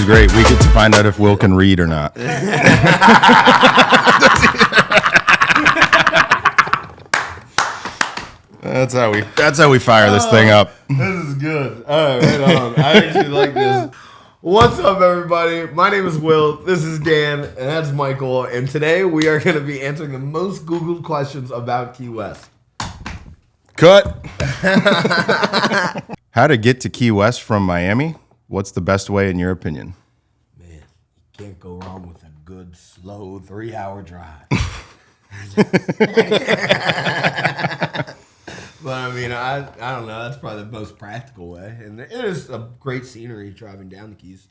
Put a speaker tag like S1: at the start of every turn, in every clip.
S1: is great. We get to find out if Will can read or not. That's how we fire this thing up.
S2: This is good. All right, right on. I actually like this. What's up, everybody? My name is Will. This is Dan, and that's Michael. And today we are going to be answering the most Googled questions about Key West.
S1: Cut. How to get to Key West from Miami? What's the best way in your opinion?
S2: Man, you can't go wrong with a good, slow 3-hour drive. But I mean, I don't know. That's probably the most practical way, and it is a great scenery driving down the Keys.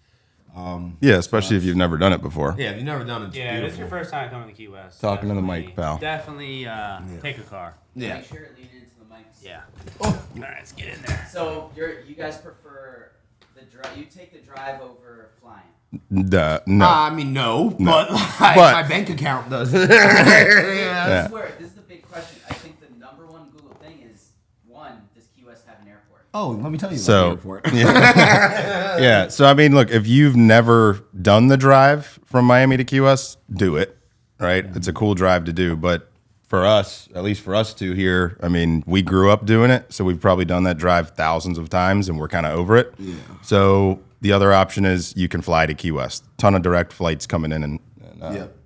S1: Yeah, especially if you've never done it before.
S2: Yeah, if you've never done it, it's
S3: Yeah, if
S2: beautiful.
S3: it's your first time coming to Key West.
S1: Talking to the
S3: definitely-
S1: mic, pal.
S3: Definitely take a car.
S2: Yeah.
S4: Make sure it lean into the mics.
S3: Yeah. All right, let's get in there.
S4: So you guys prefer the drive? You take the drive over flying.
S1: No.
S2: I mean, no. But
S1: But-
S2: my bank account does.
S4: This
S1: Yeah.
S4: is where this is the big question. I think the number one Google thing is does Key West have an airport?
S2: Oh, let me tell you about the
S1: So,
S2: airport.
S1: yeah. So, I mean, look, if you've never done the drive from Miami to Key West, do it, right? It's a cool drive to do. But for us, at least for us two here, I mean, we grew up doing it. So we've probably done that drive thousands of times and we're kind of over it. Yeah. So the other option is you can fly to Key West. Ton of direct flights coming in. And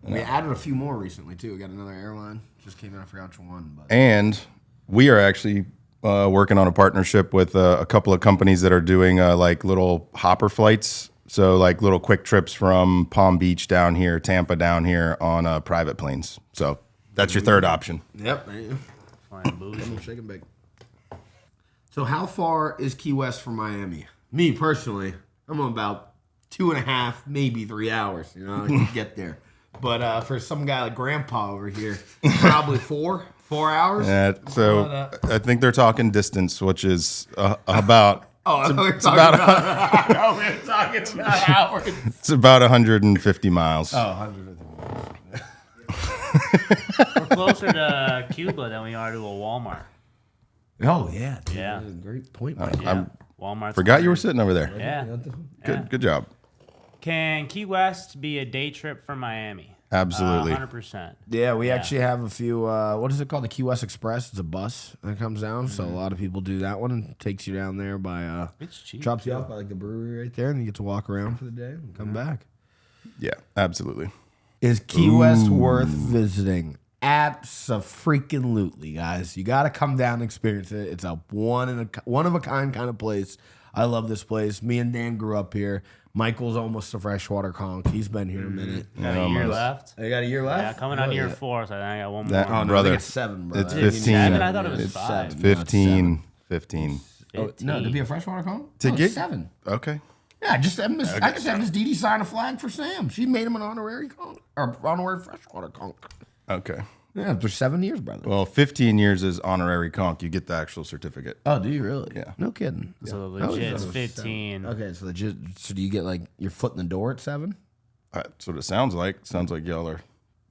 S2: We added a few more recently, too. We got another airline. Just came in. I forgot which one. But.
S1: And we are actually working on a partnership with a couple of companies that are doing like little hopper flights. So like little quick trips from Palm Beach down here, Tampa down here on private planes. So that's your third option.
S2: Yep. There you go.
S3: Flying booze.
S2: Come on, shake and bake. So how far is Key West from Miami? Me, personally, I'm about 2.5, maybe 3 hours, to get there. But for some guy like Grandpa over here, probably 4 hours.
S1: So I think they're talking distance, which is about
S2: we're talking about hours.
S1: it's about 150 miles.
S2: Oh, 150 miles.
S3: We're closer to Cuba than we are to a Walmart.
S2: Oh, yeah. Dude.
S3: Yeah.
S2: That's a great point.
S3: Yeah. Walmart.
S1: Forgot you were sitting over there.
S3: Yeah.
S1: Good job.
S3: Can Key West be a day trip from Miami?
S1: Absolutely.
S3: 100%.
S2: Yeah, we actually have a few. What is it called? The Key West Express. It's a bus that comes down. So a lot of people do that one and takes you down there by.
S3: It's cheap.
S2: Drops you off by like the brewery right there, and you get to walk around for the day and come back.
S1: Yeah, absolutely.
S2: Is Key West worth visiting? Abso-freaking-lutely, guys. You got to come down and experience it. It's a one of a kind of place. I love this place. Me and Dan grew up here. Michael's almost a freshwater conch. He's been here a minute.
S3: Got a year left.
S2: I got a year left.
S3: Yeah, coming on year 4, so I think I got one more.
S1: That-
S2: Oh, no,
S1: Brother,
S2: I think it's 7, bro.
S1: it's
S2: I think
S1: 15.
S3: 7? I thought it was
S2: It's
S3: 5.
S2: 7.
S1: 15.
S2: Oh, no, to be a freshwater conch?
S1: To get
S2: 7.
S1: Okay.
S2: Yeah, I just had Miss Dee Dee sign a flag for Sam. She made him an honorary conch, or honorary freshwater conch.
S1: Okay.
S2: Yeah, for 7 years, brother.
S1: Well, 15 years is honorary conch. You get the actual certificate.
S2: Oh, do you really?
S1: Yeah.
S2: No kidding.
S3: So
S2: Yeah.
S3: legit,
S2: Oh,
S3: it's
S2: so
S3: 15.
S2: Okay, so legit. So do you get like your foot in the door at 7?
S1: That's what it sounds like. Sounds like y'all are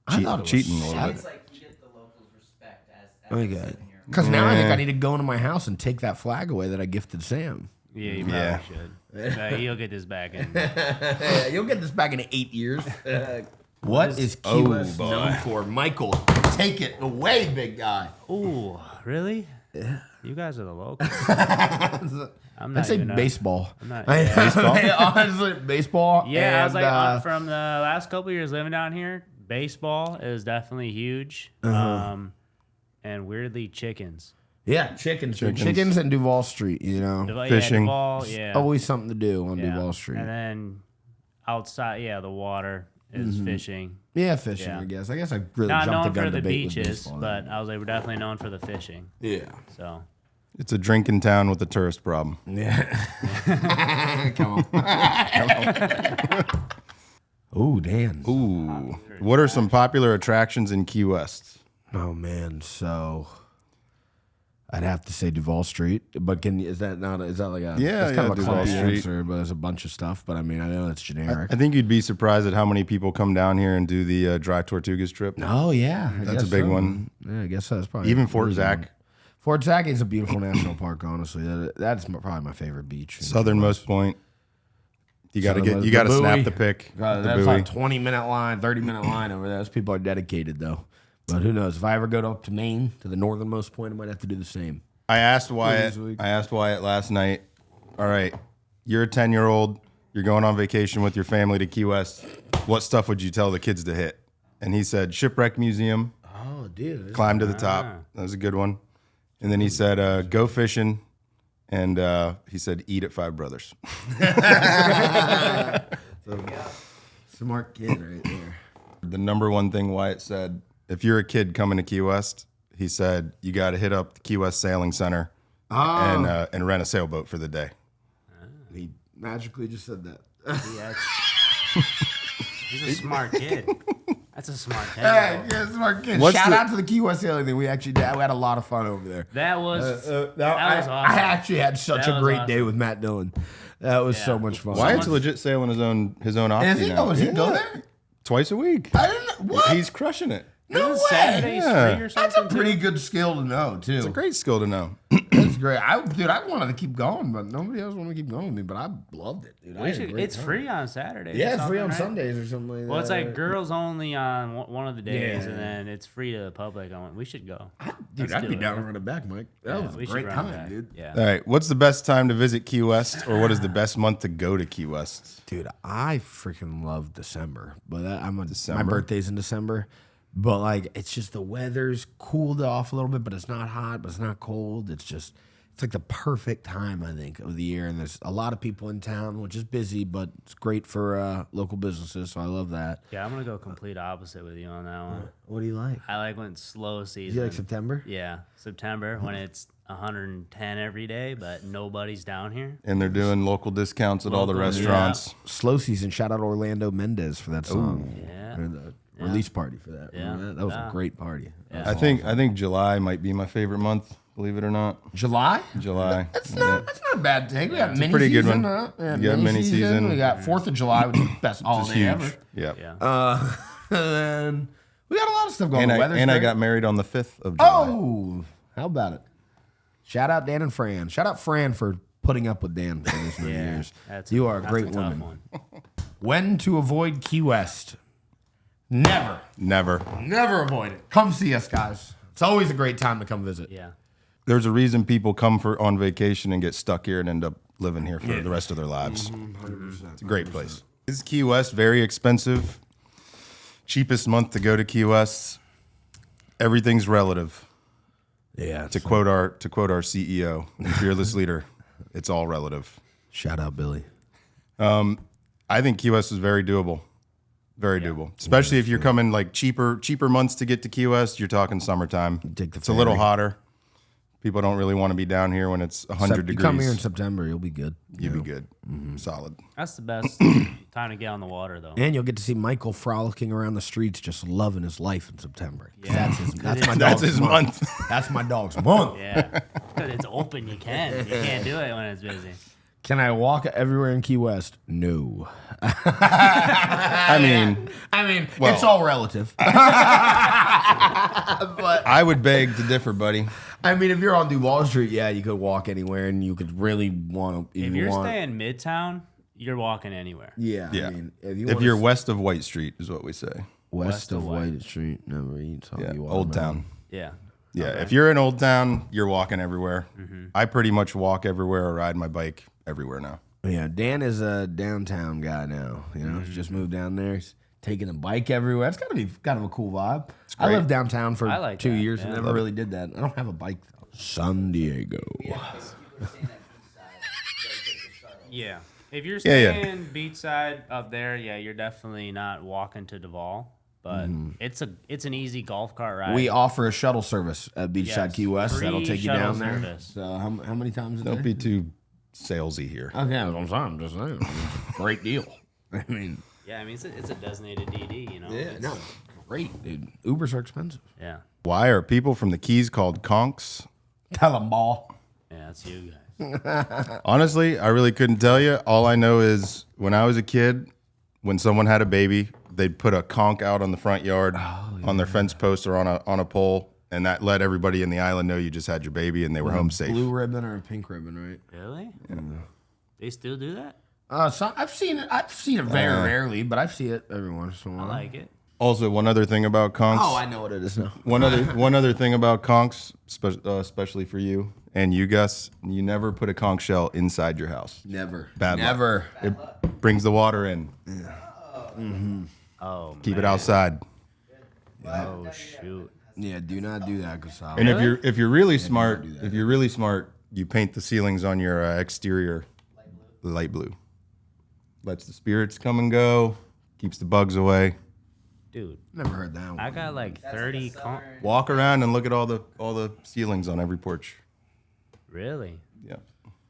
S2: I thought it was
S1: cheating a little
S4: It's
S1: bit.
S4: like you get the locals' respect as
S2: Okay.
S4: living here.
S2: Because now I think I need to go into my house and take that flag away that I gifted Sam.
S3: Yeah, you probably
S1: Yeah.
S3: should. He'll get this back in.
S2: You'll get this back in 8 years. What is Key West known for? Michael, take it away, big guy.
S3: Ooh, really? Yeah. You guys are the locals. I'm not
S2: I'd say
S3: even
S2: baseball.
S3: I'm not,
S2: Baseball? Honestly, baseball.
S3: Yeah, I was
S2: and,
S3: like, from the last couple of years living down here, baseball is definitely huge. And weirdly, chickens.
S2: yeah, chickens and Duval Street,
S1: Fishing.
S3: Yeah, Duval, yeah.
S2: Always something to do on
S3: Yeah.
S2: Duval Street.
S3: And then outside, the water is fishing.
S2: Yeah, fishing,
S3: Yeah.
S2: I guess. I guess I really
S3: Not
S2: jumped
S3: known
S2: the gun
S3: for the
S2: debate with
S3: beaches,
S2: baseball.
S3: but I was like, we're definitely known for the fishing.
S2: Yeah.
S3: So
S1: It's a drinking town with a tourist problem.
S2: Yeah. Come on. Oh, Dan.
S1: Ooh. What are some popular attractions in Key West?
S2: Oh, man. So I'd have to say Duval Street, but is that like a
S1: Yeah,
S2: it's kind of a
S1: Duval
S2: clumsy
S1: Street.
S2: answer, but there's a bunch of stuff. But I mean, I know it's generic.
S1: I think you'd be surprised at how many people come down here and do the Dry Tortugas trip.
S2: Oh yeah, I
S1: That's a
S2: guess
S1: big
S2: so.
S1: one.
S2: Yeah, I guess so. That's probably
S1: Even Fort
S2: a really good one.
S1: Zac.
S2: Fort Zac is a beautiful national park. Honestly, that's probably my favorite beach.
S1: Southernmost Point. You got to
S2: So
S1: you got to
S2: the
S1: snap
S2: buoy-
S1: the pic.
S2: God,
S1: the
S2: that's
S1: buoy.
S2: like 20-minute line, 30-minute line over there. Those people are dedicated, though. But who knows? If I ever go up to Maine, to the northernmost point, I might have to do the same.
S1: I asked Wyatt.
S2: this week.
S1: I asked Wyatt last night. All right, you're a 10-year-old. You're going on vacation with your family to Key West. What stuff would you tell the kids to hit? And he said Shipwreck Museum.
S2: Oh, dude.
S1: Climb to the top. That was a good one. And then he said go fishing. And he said eat at Five Brothers.
S2: Smart kid right there.
S1: The number one thing Wyatt said, if you're a kid coming to Key West, he said you got to hit up the Key West Sailing Center and rent a sailboat for the day.
S2: He magically just said that.
S3: Yeah, he's a smart kid. That's a smart kid.
S2: Hey, yeah, smart kid.
S1: What's
S2: Shout
S1: the-
S2: out to the Key West sailing thing. We actually did. We had a lot of fun over there.
S3: That was that
S2: I,
S3: was awesome.
S2: I actually had such
S3: That
S2: a
S3: was
S2: great
S3: awesome.
S2: day with Matt Dillon. That was so
S3: Yeah.
S2: much fun.
S1: Wyatt's legit sailing his own Octane
S2: Is he?
S1: now.
S2: Oh, does he go
S1: Yeah.
S2: there?
S1: Twice a week.
S2: I didn't know. What?
S1: He's crushing it.
S2: no
S3: Isn't
S2: way.
S3: Saturdays
S1: Yeah.
S3: free or
S2: That's
S3: something?
S2: a pretty
S3: too?
S2: good skill to know, too.
S1: It's a great skill to know.
S2: That's great. I wanted to keep going, but nobody else wanted to keep going with me. But I loved it, dude. I
S3: We
S2: had a
S3: should,
S2: great
S3: it's
S2: time.
S3: free on Saturdays.
S2: Yeah,
S3: or
S2: it's free on
S3: something, right?
S2: Sundays or something like that.
S3: Well, it's like girls only on one of the days,
S2: Yeah.
S3: and then it's free to the public. We should go.
S2: Dude,
S3: Let's
S2: I'd
S3: do
S2: be
S3: it.
S2: down to run it back, Mike. That
S3: Yeah,
S2: was
S3: we
S2: a
S3: should
S2: great
S3: run
S2: time,
S3: back.
S2: dude.
S3: Yeah.
S1: All right. What's the best time to visit Key West, or what is the best month to go to Key West?
S2: Dude, I freaking love December, but my
S1: December?
S2: birthday's in December. But like, it's just the weather's cooled off a little bit, but it's not hot, but it's not cold. It's like the perfect time, I think, of the year. And there's a lot of people in town, which is busy, but it's great for local businesses. So I love that.
S3: Yeah, I'm gonna go complete opposite with you on that one.
S2: What do you like?
S3: I like when it's slow season.
S2: You like September?
S3: Yeah, September when it's 110 every day, but nobody's down here.
S1: And they're doing local discounts at all the
S3: Local,
S1: restaurants.
S2: Slow season. Shout out Orlando Mendez for that song.
S3: Yeah.
S2: Or the release party for that.
S3: Yeah.
S2: Remember that? That was a great party.
S3: Yeah.
S1: I think July might be my favorite month. Believe it or not,
S2: July?
S1: July.
S2: That's not a bad thing. We got mini
S1: pretty good
S2: season.
S1: one.
S2: Yeah,
S1: You got mini season.
S2: We got 4th of July, which is the best
S1: It's
S2: holiday
S1: huge.
S2: ever.
S1: Yeah.
S3: Yeah.
S2: And then we got a lot of stuff going
S1: And
S2: on.
S1: I
S2: Weather's
S1: and I
S2: great.
S1: got married on the 5th of July.
S2: Oh, how about it? Shout out Dan and Fran. Shout out Fran for putting up with Dan for this many years. You are a
S3: that's
S2: great
S3: tough
S2: woman.
S3: one.
S2: When to avoid Key West? Never.
S1: Never.
S2: Never avoid it. Come see us, guys. It's always a great time to come visit.
S3: Yeah.
S1: There's a reason people come on vacation and get stuck here and end up living here for the rest of their lives.
S2: 100%.
S1: It's a great place. Is Key West very expensive? Cheapest month to go to Key West? Everything's relative.
S2: Yeah.
S1: To quote our CEO and fearless leader, it's all relative.
S2: Shout out Billy.
S1: I think Key West is very doable. Very doable. Especially if you're coming like cheaper months to get to Key West, you're talking summertime.
S2: Take the
S1: It's a little
S2: ferry.
S1: hotter. People don't really want to be down here when it's 100
S2: You
S1: degrees.
S2: come here in September, you'll be good.
S1: You'll be good. Solid.
S3: That's the best time to get on the water, though.
S2: And you'll get to see Michael frolicking around the streets, just loving his life in September.
S3: Yeah.
S2: That's my
S1: That's
S2: dog's
S1: his month.
S2: That's my dog's month.
S3: Yeah. Because it's open, you can. You can't do it when it's busy.
S2: Can I walk everywhere in Key West? No.
S1: I mean,
S2: it's all relative. But
S1: I would beg to differ, buddy.
S2: I mean, if you're on Duval Street, yeah, you could walk anywhere, and you could really want to.
S3: If you're staying midtown, you're walking anywhere.
S2: yeah,
S1: Yeah.
S2: I mean,
S1: If you're west of White Street, is what we say.
S2: west of White Street, never eats all
S1: Yeah,
S2: you
S1: Old Town.
S3: Yeah.
S1: Yeah,
S3: Okay.
S1: if you're in Old Town, you're walking everywhere. I pretty much walk everywhere or ride my bike everywhere now.
S2: Yeah, Dan is a downtown guy now. You know, he's just moved down there. He's taking a bike everywhere. It's got to be kind of a cool vibe. I
S1: great.
S2: lived downtown for
S3: I like
S2: 2
S3: that,
S2: years and
S3: yeah.
S2: never really did that. I don't have a bike though. San Diego.
S4: You were saying that east side, dedicated to Charlotte.
S3: Yeah. If you're
S1: Yeah, yeah.
S3: staying beachside up there, yeah, you're definitely not walking to Duval. But it's an easy golf cart ride.
S2: We offer a shuttle service at Beachside
S3: Yes,
S2: Key West. That'll
S3: free
S2: take you
S3: shuttle
S2: down there.
S3: service.
S2: So how many times a day?
S1: Don't be too salesy here.
S2: Okay, I'm just saying. It's a great deal. I mean,
S3: Yeah, I mean it's a designated DD, you know. It's-
S2: great, dude. Ubers are expensive.
S3: Yeah.
S1: Why are people from the Keys called conks?
S2: Tell them, ball.
S3: Yeah, that's you guys.
S1: Honestly, I really couldn't tell you. All I know is when I was a kid, when someone had a baby, they'd put a conch out on the front yard on their fence post or on a pole, and that let everybody in the island know you just had your baby and they were home safe.
S2: Blue ribbon or a pink ribbon, right?
S3: Really? They still do that?
S2: So I've seen it. I've seen it very rarely, but I've seen it every once in a
S3: I
S2: while.
S3: like it.
S1: Also, one other thing about conchs.
S2: Oh, I know what it is now.
S1: One other thing about conchs, especially for you and you, Gus, you never put a conch shell inside your house.
S2: Never.
S1: Bad luck.
S2: Never.
S1: It brings the water in.
S3: Oh,
S1: Keep
S3: man.
S1: it outside.
S3: Oh, shoot.
S2: Yeah, do not do that, Gasal.
S1: And if you're really smart, you paint the ceilings on your exterior light blue. Lets the spirits come and go, keeps the bugs away.
S3: Dude,
S2: Never heard that one.
S3: I got like 30
S1: Walk around and look at all the ceilings on every porch.
S3: Really?
S1: Yeah.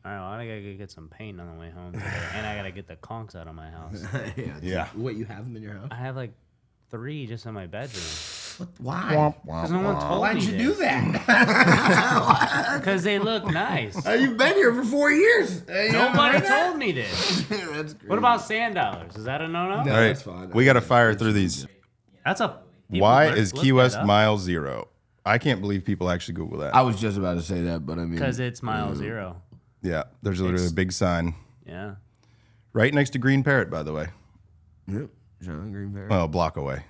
S3: All right, well, I gotta get some paint on the way home today, and I gotta get the conchs out of my house.
S1: Yeah.
S2: What, you have them in your house?
S3: I have like 3 just in my bedroom.
S2: Why?
S3: Because no one told
S2: Why'd
S3: me
S2: you do that?
S3: Because they look nice.
S2: You've been here for 4 years.
S3: Nobody told me this.
S2: That's great.
S3: What about sand dollars? Is that a no-no?
S2: No,
S1: All right.
S2: that's fine.
S1: We got to fire through these.
S3: That's a...
S1: Why is Key West mile zero? I can't believe people actually Google that.
S2: I was just about to say that, but I mean,
S3: Because it's mile zero.
S1: Yeah, there's literally a big sign
S3: Yeah.
S1: right next to Green Parrot, by the way.
S2: Yep. John Green Bear.
S1: Well, a block away.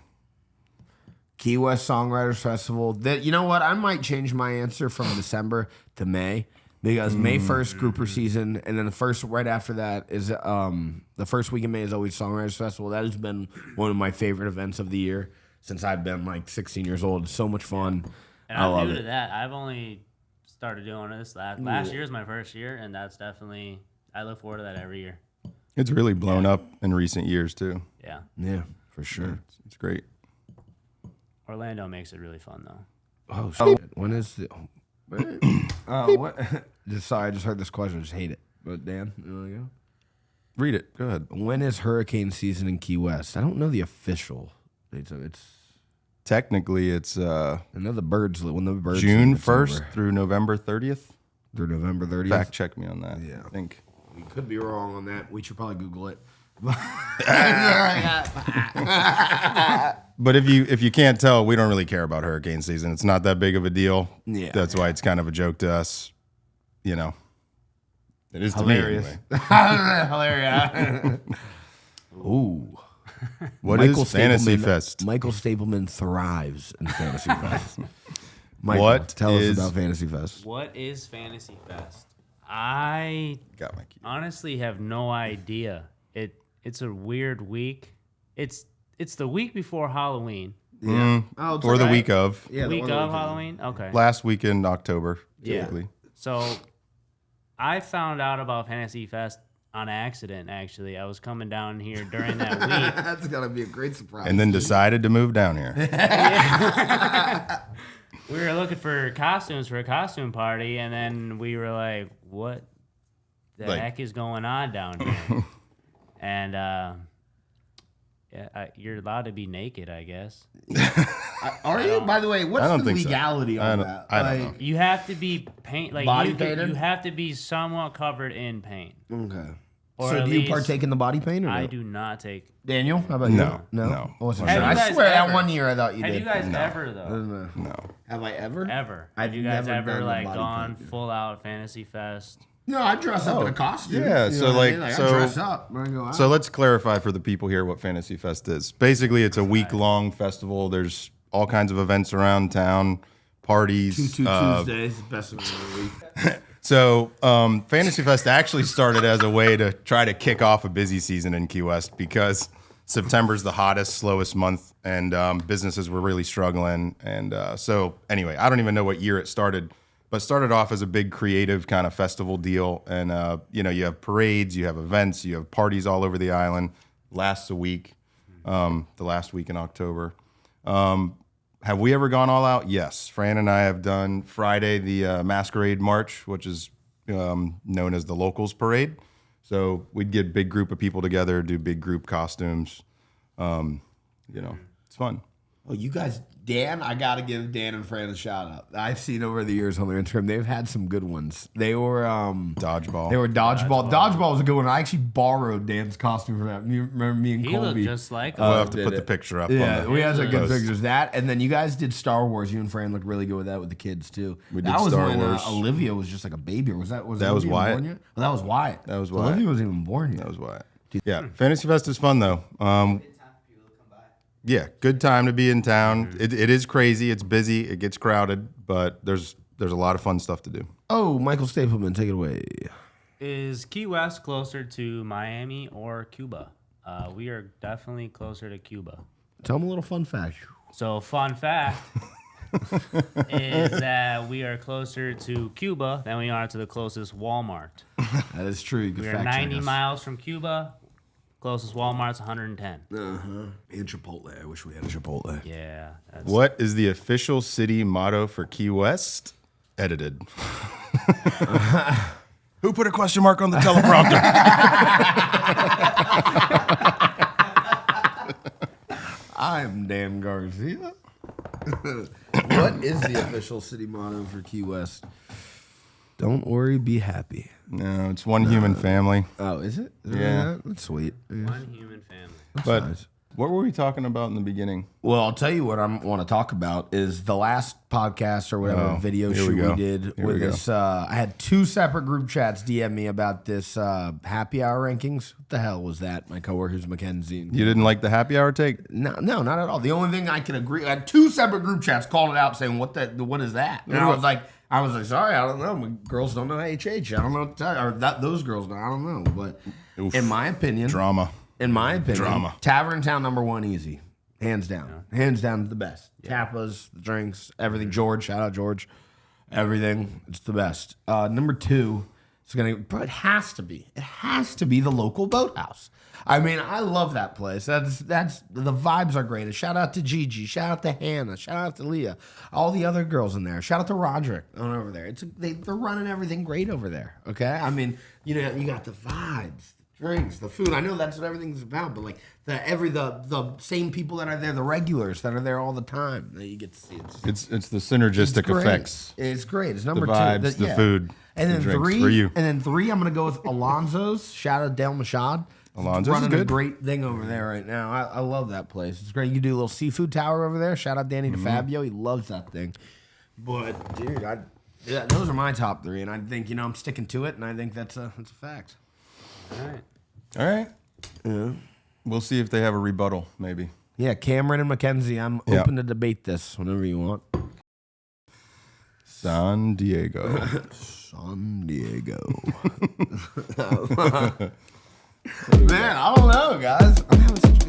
S2: Key West Songwriters Festival. That, you know what? I might change my answer from December to May, because May 1st grouper season, and then the first right after that is the first week in May is always Songwriters Festival. That has been one of my favorite events of the year since I've been like 16 years old. It's so much fun.
S3: And
S2: I
S3: I'm
S2: love
S3: new to
S2: it.
S3: that. I've only started doing this last year is my first year, and that's definitely... I look forward to that every year.
S1: It's really blown up in recent years too.
S3: Yeah.
S2: Yeah, for sure.
S1: It's great.
S3: Orlando makes it really fun, though.
S2: Oh, shit. When is the... what? Sorry, I just heard this question. I just hate it. But Dan, you want to go?
S1: Read it. Go ahead.
S2: When is hurricane season in Key West? I don't know the official. It's
S1: Technically, it's
S2: I know the birds when the birds
S1: June
S2: leave, it's
S1: 1st
S2: over.
S1: through November 30th.
S2: Through November 30th.
S1: Fact check me on that.
S2: Yeah.
S1: I think.
S2: We could be wrong on that. We should probably Google it.
S1: But if you can't tell, we don't really care about hurricane season. It's not that big of a deal.
S2: Yeah.
S1: That's why it's kind of a joke to us. You know. It is
S2: Hilarious.
S1: to me anyway.
S2: Hilarious. Ooh.
S1: What is Fantasy Fest?
S2: Michael Stapleman thrives in Fantasy Fest. Michael,
S1: What
S2: tell us
S1: is-
S2: about Fantasy Fest.
S3: What is Fantasy Fest? I
S1: Got my key.
S3: honestly have no idea. It's a weird week. It's the week before Halloween.
S2: Yeah. Oh, it's
S1: Or the
S2: alright.
S1: week of.
S2: Yeah,
S3: Week of Halloween? Okay.
S1: Last week in October,
S3: Yeah.
S1: typically.
S3: So I found out about Fantasy Fest on accident, actually. I was coming down here during that week.
S2: That's gonna be a great surprise.
S1: And then decided to move down here.
S3: We were looking for costumes for a costume party, and then we were like, what the
S1: Like-
S3: heck is going on down here? And you're allowed to be naked, I guess.
S2: Are you? By the way, what's
S1: I don't
S2: the
S1: think so.
S2: legality
S1: I
S2: on
S1: don't-
S2: that?
S1: I don't
S2: Like,
S3: You have to be
S2: Body painted?
S3: you have to be somewhat covered in paint.
S2: Okay.
S3: Or
S2: So
S3: at
S2: do you
S3: least-
S2: partake in the body paint or no?
S3: I do not take.
S2: Daniel, how about
S1: No,
S2: you?
S1: no.
S2: I wasn't
S3: Have
S2: sure.
S3: you
S2: I
S3: guys
S2: swear that
S3: ever-
S2: one year I thought you
S3: Have
S2: did.
S3: you guys ever though?
S1: No.
S2: Have I ever?
S3: Ever?
S2: I've
S3: Have you guys
S2: never
S3: ever
S2: done the
S3: like
S2: body
S3: gone
S2: paint.
S3: full out Fantasy Fest?
S2: No, I dress up in a costume.
S1: yeah,
S2: You know
S1: so
S2: what I
S1: like-
S2: mean? I
S1: so-
S2: dress up when I go out.
S1: So let's clarify for the people here what Fantasy Fest is. Basically, it's a week-long festival. There's all kinds of events around town, parties.
S2: Tuesdays, best of the week.
S1: So Fantasy Fest actually started as a way to try to kick off a busy season in Key West because September's the hottest, slowest month, and businesses were really struggling. And so anyway, I don't even know what year it started, but started off as a big creative kind of festival deal. And, you have parades, you have events, you have parties all over the island. Lasts a week, the last week in October. Have we ever gone all out? Yes. Fran and I have done Friday, the Masquerade March, which is known as the Locals Parade. So we'd get a big group of people together, do big group costumes. It's fun.
S2: Oh, you guys, Dan, I got to give Dan and Fran a shout out. I've seen over the years on their Instagram, they've had some good ones. They were
S1: Dodgeball.
S2: They were dodgeball. Dodgeball was a good one. I actually borrowed Dan's costume for that. You remember me and
S3: He
S2: Colby?
S3: looked just like
S1: We'll
S3: him.
S1: have to
S2: did
S1: put
S2: it.
S1: the picture up.
S2: Yeah,
S1: on the
S2: we had some good
S1: post.
S2: pictures. That, and then you guys did Star Wars. You and Fran looked really good with that with the kids too.
S1: We did
S2: that was
S1: Star
S2: when
S1: Wars.
S2: Olivia was just like a baby. Or was
S1: That was
S2: Olivia
S1: Wyatt.
S2: born yet? Well, that was Wyatt.
S1: That was Wyatt.
S2: Olivia wasn't even born yet.
S1: That was why. Yeah, Fantasy Fest is fun though.
S4: Good time for people to come by.
S1: Yeah, good time to be in town. It is crazy. It's busy. It gets crowded, but there's a lot of fun stuff to do.
S2: Oh, Michael Stapleman, take it away.
S3: Is Key West closer to Miami or Cuba? We are definitely closer to Cuba.
S2: Tell him a little fun fact.
S3: So, fun fact is that we are closer to Cuba than we are to the closest Walmart.
S2: That is true. You can
S3: We are
S2: fact check
S3: 90
S2: us.
S3: miles from Cuba. Closest Walmart's 110.
S2: And Chipotle. I wish we had a Chipotle.
S3: Yeah. That's,
S1: What is the official city motto for Key West? Edited. Who put a question mark on the teleprompter?
S2: I'm Dan Garcia. What is the official city motto for Key West? Don't worry, be happy.
S1: No, it's one human family.
S2: Oh, is it? Is it
S1: Yeah.
S2: really that? That's sweet. Yeah.
S3: one human family.
S1: But
S2: nice.
S1: what were we talking about in the beginning?
S2: Well, I'll tell you what I want to talk about is the last podcast or whatever
S1: Oh,
S2: video
S1: here
S2: shoot
S1: we go.
S2: we did
S1: Here
S2: with
S1: we go.
S2: this. I had two separate group chats DM me about this happy hour rankings. What the hell was that? My coworkers, Mackenzie.
S1: You didn't like the happy hour take?
S2: No, not at all. The only thing I can agree, I had two separate group chats called it out saying, what is that? And I was like, sorry, I don't know. My girls don't know HH. I don't know what to tell you. Or those girls don't. I don't know. But
S1: Oof.
S2: in my opinion,
S1: Drama. Drama.
S2: Tavern Town #1 easy. Hands down. Hands down the best. Tapas, the drinks, everything. George, shout out George. Everything. It's the best. #2, but it has to be. It has to be the local boathouse. I mean, I love that place. That's the vibes are great. And shout out to Gigi. Shout out to Hannah. Shout out to Leah. All the other girls in there. Shout out to Roderick on over there. They're running everything great over there. Okay? I mean, you got the vibes. Drinks, the food. I know that's what everything's about, but like the same people that are there, the regulars that are there all the time that you get to see.
S1: It's the synergistic
S2: great.
S1: effects.
S2: It's great. It's
S1: The
S2: number
S1: vibes,
S2: two.
S1: the food,
S2: and
S1: the
S2: then
S1: drinks
S2: three.
S1: for you.
S2: And then three. I'm gonna go with Alonzo's. Shout out Dale Mashad.
S1: Alonzo's
S2: running
S1: is good.
S2: a great thing over there right now. I love that place. It's great. You do a little seafood tower over there. Shout out Danny
S1: Mm-hmm.
S2: DeFabio. He loves that thing. But dude, those are my top three, and I think I'm sticking to it, and I think that's a fact.
S3: All right.
S1: All right.
S2: Yeah.
S1: We'll see if they have a rebuttal, maybe.
S2: Yeah, Cameron and Mackenzie, I'm
S1: Yeah.
S2: open to debate this whenever you want.
S1: San Diego.
S2: San Diego. Man, I don't know, guys. I'm having such